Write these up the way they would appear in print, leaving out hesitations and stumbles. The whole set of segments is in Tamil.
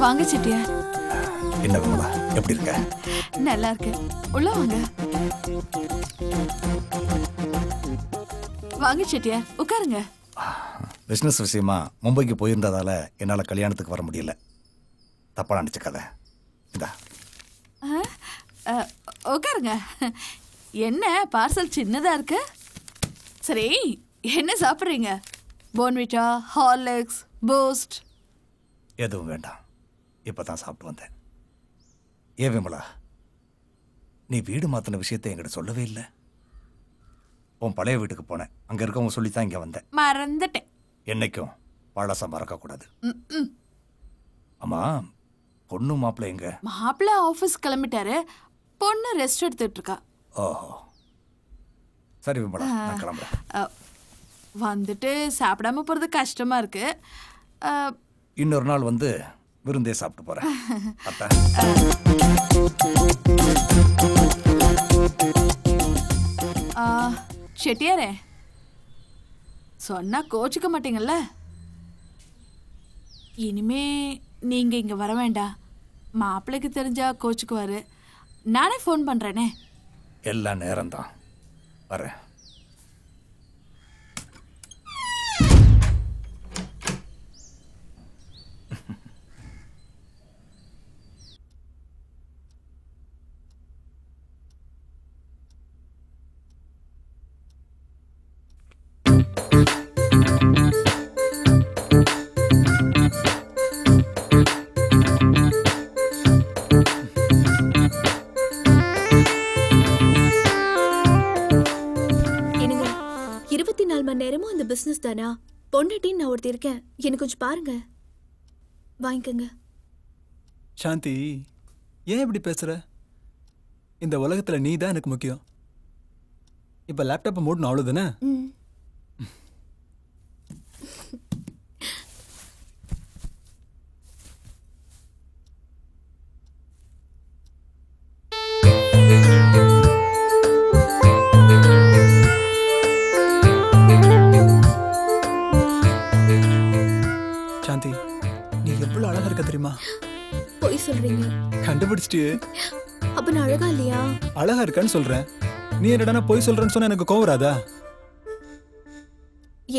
வாங்க செட்டியார். என்ன விமலா, எப்படி இருக்க? நல்லா இருக்கு. உள்ள வாங்க. வாங்க செட்டியார், உட்காருங்க. பிசினஸ் விஷயமா மும்பைக்கு போயிருந்ததால என்னால கல்யாணத்துக்கு வர முடியல. தப்பா நினைச்சுக்காத. இதா உட்காருங்க. என்ன பார்சல் சின்னதா இருக்கு? சரி, என்ன சாப்பிட்றீங்க? Bournvita, Horlicks, boost? எதுவும் வேண்டாம். இப்பதான் சாப்பிட்டு வந்தேன். ஏன் விமலா, நீ வீடு மாத்தின விஷயத்தை என்கிட்ட சொல்லவே இல்லை. உன் பழைய வீட்டுக்கு போனேன். அங்க இருக்கவங்க சொல்லித்தான் இங்க வந்தேன். மறந்துட்டேன். என்னைக்கும் பழச மறக்க கூடாது. ஆமா, பொண்ணு மாப்பிள்ளை எங்க? மாப்பிள்ளை ஆபீஸ் கிளம்பிட்டாரு. பொண்ணு ரெஸ்ட் எடுத்துட்டு இருக்கா. ஓஹோ, சரி விமலா, நான் கிளம்புறேன். வந்துட்டு சாப்பிடாம போறது கஷ்டமா இருக்கு. இன்னொரு நாள் வந்து விருந்தே சாப்பிட்டு போறேன். அத்தா, செட்டியாரே, சொன்னா கோச்சுக்க மாட்டீங்கல்ல? இனிமே நீங்க இங்க வர வேண்டாம். மாப்பிள்ளைக்கு தெரிஞ்சா கோச்சுக்குவாரு. நானே ஃபோன் பண்றேனே. எல்லா நேரம்தான் வரேன். நேரமும் அந்த பிசினஸ் தானா? பொண்டாட்டின்னு நான் ஒருத்தர் இருக்கேன். எனக்கு கொஞ்சம் பாருங்க. வாங்கிக்கங்க. சாந்தி, ஏன் இப்படி பேசுற? இந்த உலகத்துல நீ தான் எனக்கு முக்கியம். இப்ப லேப்டாப்பை மூடணும், அவ்வளவுதானே? சாந்தி, நீ எவ்வளவு அழகா இருக்க தெரியுமா? போய் சொல்றீங்க. கண்டுபிடிச்சிட்டு. அப்ப நான் அழகா இல்லையா? அழகா இருக்கான்னு சொல்றேன். நீ என்னடா போய் சொல்றேன்னு சொன்னா எனக்கு கோவம் வராதா?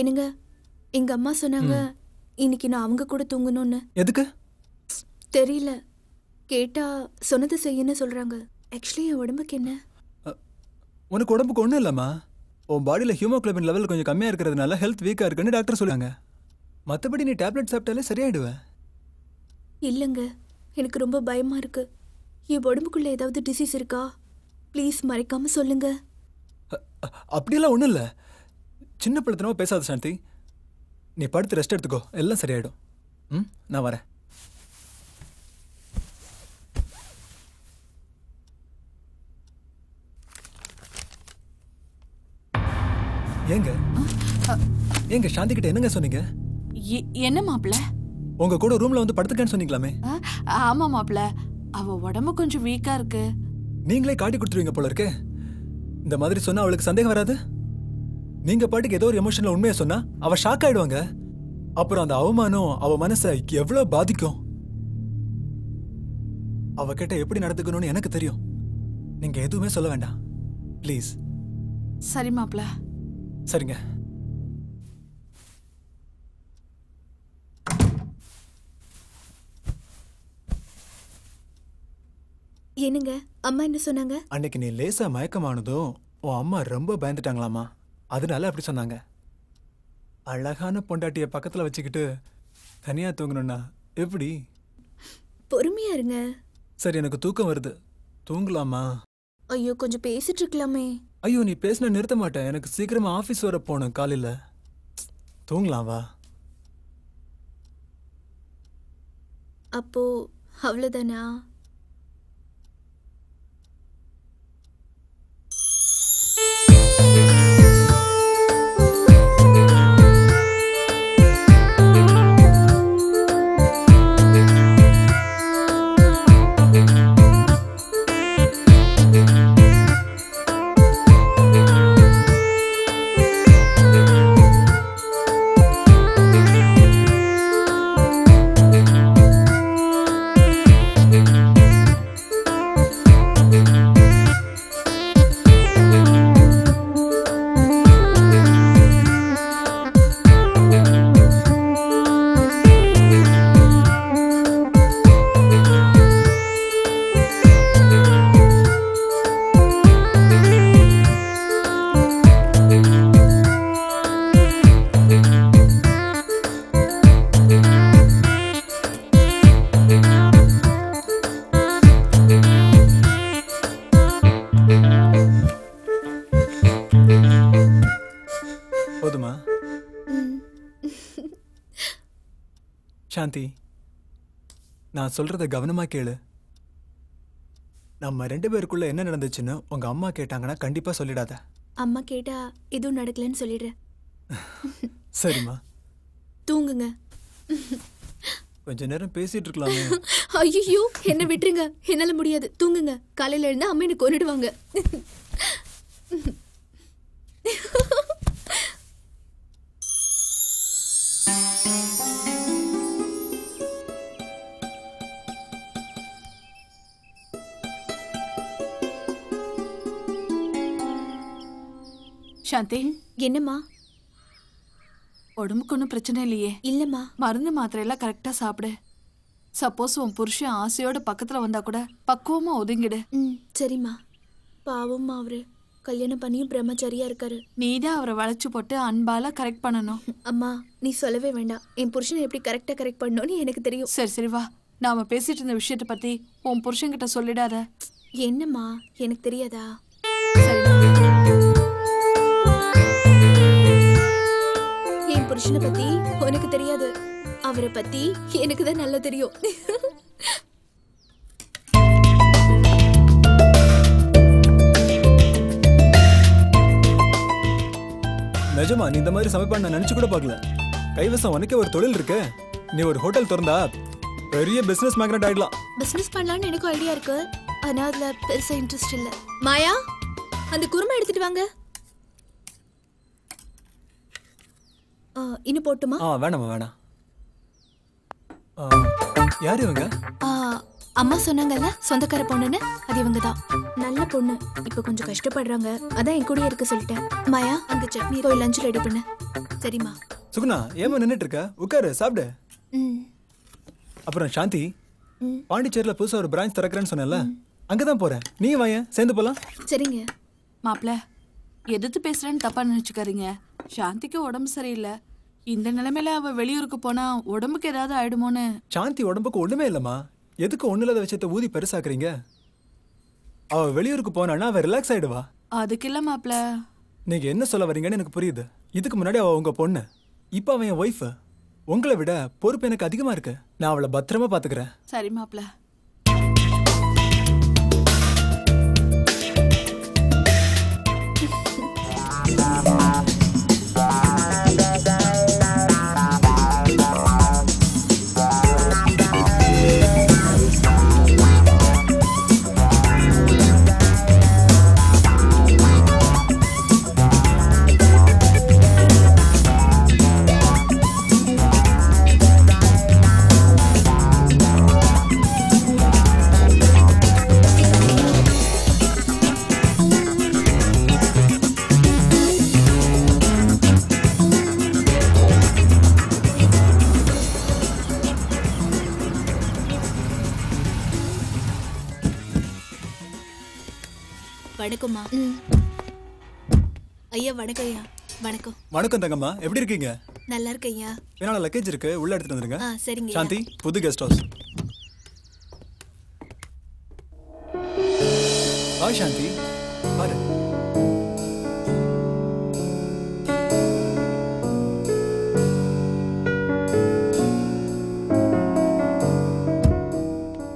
என்னங்க, எங்க அம்மா சொன்னாங்க இன்னைக்கு நான் அவங்க கூட தூங்கணும்னு. எதுக்கு தெரியல. கேட்டா சொன்னது செய்யன்னு சொல்றாங்க. ஆக்சுவலி என் உடம்புக்கு என்ன? உனக்கு உடம்புக்கு ஒண்ணும் இல்லம்மா. உன் பாடியில ஹீமோகுளோபின் லெவல் கொஞ்சம் கம்மியா இருக்கிறதுனால ஹெல்த் வீக்கா இருக்குன்னு டாக்டர் சொல்லுவாங்க. மற்றபடி நீ டேப்லெட் சாப்பிட்டாலே சரியாயிடுவேன். இல்லைங்க, எனக்கு ரொம்ப பயமா இருக்கு. என் உடம்புக்குள்ள ஏதாவது டிசீஸ் இருக்கா? ப்ளீஸ் மறைக்காம சொல்லுங்க. அப்படியெல்லாம் ஒன்றும் இல்லை. சின்ன பிள்ளைத்தனமா பேசாத சாந்தி. நீ படுத்து ரெஸ்ட் எடுத்துக்கோ, எல்லாம் சரியாயிடும். நான் வரேன். ஏங்க சாந்தி கிட்ட என்னங்க சொன்னீங்க? என்ன மாப்பிள்ள? உங்க கூட ரூம்ல வந்து படுத்துக்கன்னு சொன்னீங்களாமே? ஆமா மாப்பிள்ள, அவ உடம்பு கொஞ்சம் வீக்கா இருக்கு. நீங்களே காட்டி கொடுத்துருவீங்க போல இருக்கு. இந்த மாதிரி சொன்னா அவளுக்கு சந்தேகம் வராது? நீங்க பாட்டுக்கு ஏதோ ஒரு எமோஷன்ல உண்மையை சொன்னா அவ ஷாக் ஆயிடுவாங்க. அப்புறம் அந்த அவமானம் அவ மனசை எவ்வளவு பாதிக்கும். அவகிட்ட எப்படி நடந்துக்கணும்னு எனக்கு தெரியும். நீங்க எதுவுமே சொல்ல வேண்டாம் ப்ளீஸ். சரி மாப்பிள்ள. சரிங்க. என்னங்க, அம்மா என்ன சொன்னாங்க? அன்னைக்கு நீ லேசா மயக்கமானதும் உன் அம்மா ரொம்ப பயந்துட்டாங்களாமா. அதனால அப்படி சொன்னாங்க. அழகான பொண்டாட்டிய பக்கத்துல வச்சுக்கிட்டு தனியா தூங்கணும்னா எப்படி? பொறுமையா இருங்க. சரி, எனக்கு தூக்கம் வருது, தூங்கலாமா? ஐயோ, கொஞ்சம் பேசிட்டு இருக்கலாமே. ஐயோ, நீ பேசினா நிறுத்த மாட்டேன். எனக்கு சீக்கிரமா ஆபீஸ் வர போகணும் காலையில. தூங்கலாம் வா. அப்போ அவ்வளவுதானா? சாந்தி, நான் சொல்றத கவனமா கேளு. நம்ம 2 பேருக்குள்ள என்ன நடந்துச்சுன்னு உங்க அம்மா கேட்டாங்கன்னா கண்டிப்பா சொல்லிடாத. அம்மா கேட்டா எதுவும் நடக்கலன்னு சொல்லிடுறேன். சரிம்மா, தூங்குங்க. கொஞ்ச நேரம் பேசிட்டு இருக்கலாமே. ஐயோ, என்ன விட்டுருங்க, என்னால முடியாது. தூங்குங்க. காலையில எழுந்தா அம்மா எனக்கு கொன்னுடுவாங்க. சாந்தி, என்னம்மா? உடம்புக்கு ஒன்றும் பிரச்சனை இல்லையே? இல்லம்மா. மருந்து மாத்திரை எல்லாம் கரெக்டா சாப்பிடு. சப்போஸ் உன் புருஷன் ஆசையோட பக்கத்துல வந்தா கூட பக்குவமா ஒதுங்கிடு. சரிம்மா. பாவம்மா, அவரு கல்யாணம் பண்ணியும் பிரம்மச்சாரியா இருக்காரு. நீதான் அவரை வளைச்சு போட்டு அன்பால கரெக்ட் பண்ணணும். அம்மா, நீ சொல்லவே வேண்டாம். என் புருஷனை எப்படி கரெக்ட் பண்ணணும்னு எனக்கு தெரியும். சரி சரி வா, நாம பேசிட்டு இருந்த விஷயத்தை பத்தி உன் புருஷன் கிட்ட சொல்லிடாத. என்னம்மா, எனக்கு தெரியாதா? சரிம்மா. என் புருஷனை பத்தி உனக்கு தெரியாது, அவரை பத்தி எனக்கு தான் நல்லா தெரியும். நிஜமா நீ இந்த மாதிரி சமைப்பான்னு நான் நினைச்சு கூட பார்க்கல. கைவசம் உனக்கே ஒரு தொழில் இருக்கு. நீ ஒரு ஹோட்டல் திறந்தா பெரிய பிசினஸ் மேக்னட் ஆயிடலாம். பிசினஸ் பண்ணலாம்னு எனக்கும் ஐடியா இருக்கு, ஆனா அதுல பெருசா இன்ட்ரெஸ்ட் இல்ல. மாயா, அந்த குருமா எடுத்துட்டு வாங்க. இன்னும் போட்டுமா? வேணாமா, வேணாம். யார் இவங்க? அம்மா சொன்னாங்கல்ல சொந்தக்கார பொண்ணுன்னு, அது இவங்க தான். நல்ல பொண்ணு, இப்ப கொஞ்சம் கஷ்டப்படுறாங்க, அதான் என் கூடயே இருக்க சொல்லிட்டேன். மாயா, அந்த சட்னி போய் லஞ்ச் ரெடி பண்ணு. சரிம்மா. சுகுணா, ஏமா நின்னுட்டு இருக்க? உட்காரு, சாப்பிடு. அப்புறம் சாந்தி, பாண்டிச்சேரியில புதுசா ஒரு பிரான்ச் திறக்கிறேன்னு சொன்னல, அங்கதான் போறேன். நீ வாயேன், சேர்ந்து போலாம். சரிங்க. மாப்பிள்ள, எதிர்த்து பேசுறேன்னு தப்பா நினைச்சுக்காதீங்க. சாந்திக்கு உடம்பு சரியில்லை. இந்த நிலைமையில அவ வெளியூருக்கு போனா உடம்புக்கு ஏதாவது ஆயிடுமோன்னு. சாந்தி உடம்புக்கு ஒண்ணுமே இல்லம்மா. எதுக்கு ஒண்ணு இல்லாத விஷயத்த ஊதி பெருசாக்குறீங்க? அவ வெளியூருக்கு போனான்னா அவ ரிலாக்ஸ் ஆயிடுவா. அதுக்கு இல்ல மாப்பிள்ள. நீங்க என்ன சொல்ல வரீங்கன்னு எனக்கு புரியுது. இதுக்கு முன்னாடி அவ உங்க பொண்ணு, இப்ப அவன் என் ஒய்ஃப். உங்களை விட பொறுப்பு எனக்கு அதிகமா இருக்கு. நான் அவளை பத்திரமா பாத்துக்கிறேன். சரி மாப்பிள்ள. வணக்கம்மா. ஐயா வணக்கம். ஐயா வணக்கம். வணக்கம் தங்கம்மா, எப்படி இருக்கீங்க? நல்லா இருக்கு ஐயா. என்னோட லக்கேஜ் இருக்கு, உள்ள எடுத்துட்டு வந்துருங்க. சரிங்க. சாந்தி, புது கெஸ்ட் ஹவுஸ். ஹாய் சாந்தி, பாரு.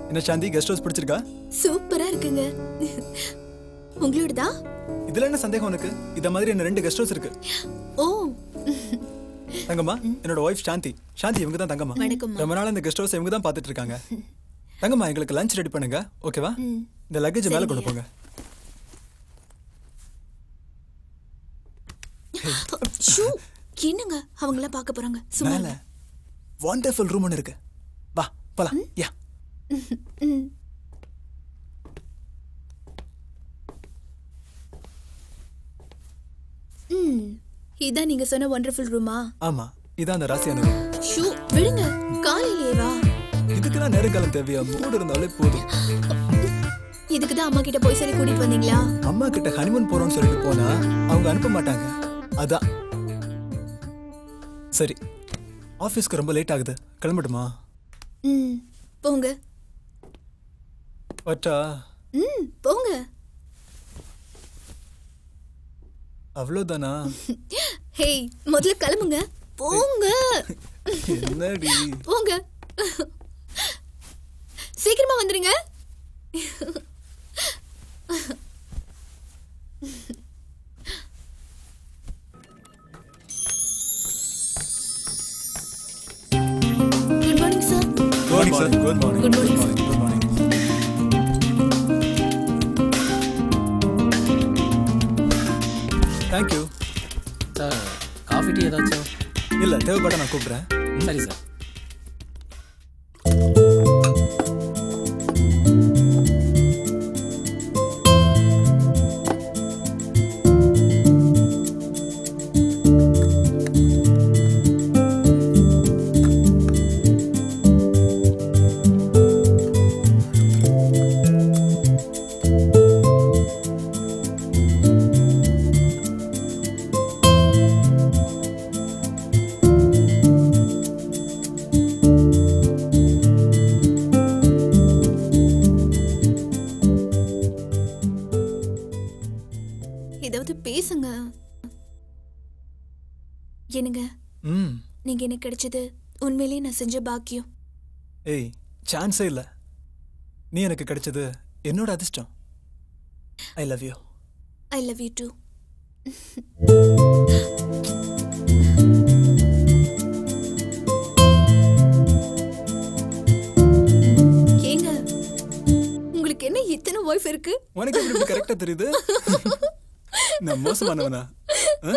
என்ன சாந்தி, கெஸ்ட் ஹவுஸ் பிடிச்சிருக்கா? சூப்பரா இருக்குங்க. உங்களோடதா? இதுல என்ன சந்தேகம் உனக்கு? இத மாதிரி என்ன 2 கெஸ்ட் ஹவுஸ் இருக்கு. ஓ தங்கம்மா, என்னோட ஒய்ஃப் சாந்தி. சாந்தி இவங்க தான் தங்கம்மா. வணக்கம்மா. ரொம்ப நாள் இந்த கெஸ்ட் ஹவுஸ் இவங்க தான் பாத்துட்டு இருக்காங்க. தங்கம்மா, எங்களுக்கு லஞ்ச் ரெடி பண்ணுங்க, ஓகேவா? இந்த லக்கேஜ் மேல கொண்டு போங்க. என்னங்க அவங்கள பார்க்க போறாங்க? சும்மா மேல வண்டர்ஃபுல் ரூம் ஒன்னு இருக்கு, வா போலாம். யா. இதான் நீங்க சொன்ன வண்டர்ஃபுல் ரூமா? ஆமா, இதான் அந்த ராசியான ரூம். ஷூ விடுங்க, காலையிலேயே வா. இதுக்கெல்லாம் நேரங்காலம் தேவையா? மூடு இருந்தாலே போதும். இதுக்கு தான் அம்மா கிட்ட போய் சொல்லி கூட்டிட்டு வந்தீங்களா? அம்மா கிட்ட ஹனிமூன் போறோம்னு சொல்லிட்டு போனா அவங்க அனுப்ப மாட்டாங்க, அதான். சரி, ஆபீஸ்க்கு ரொம்ப லேட் ஆகுது, கிளம்பட்டுமா? போங்க. வட்டா? போங்க. அவ்வளவுதானா? ஹேய், முதல்ல கிளம்புங்க. போங்க. என்னடி? போங்க. சீக்கிரமா வந்துருங்க. Good morning sir. Good morning sir. Good morning. Good morning, sir. Good morning. Thank you. Sir coffee tea ஏதாச்சும்? இல்ல தேவைப்பட்ட நான் கூப்பிடுறேன். சரி சார். ஏதாவது பேசுங்க. என்னங்க, ம். நீங்க எனக்கு கிடைச்சது உண்மையிலேயே நான் செஞ்ச பாக்கியம். ஏய், சான்ஸே இல்ல. நீ எனக்கு கிடைச்சது என்னோட அதிர்ஷ்டம். I love you. I love you too. ஏங்க, உங்களுக்கு என்ன இத்தனை ஒய்ஃப் இருக்கு? உனக்கு எப்படி கரெக்டா தெரியுது? நான் மோசமானவனா? ஆ?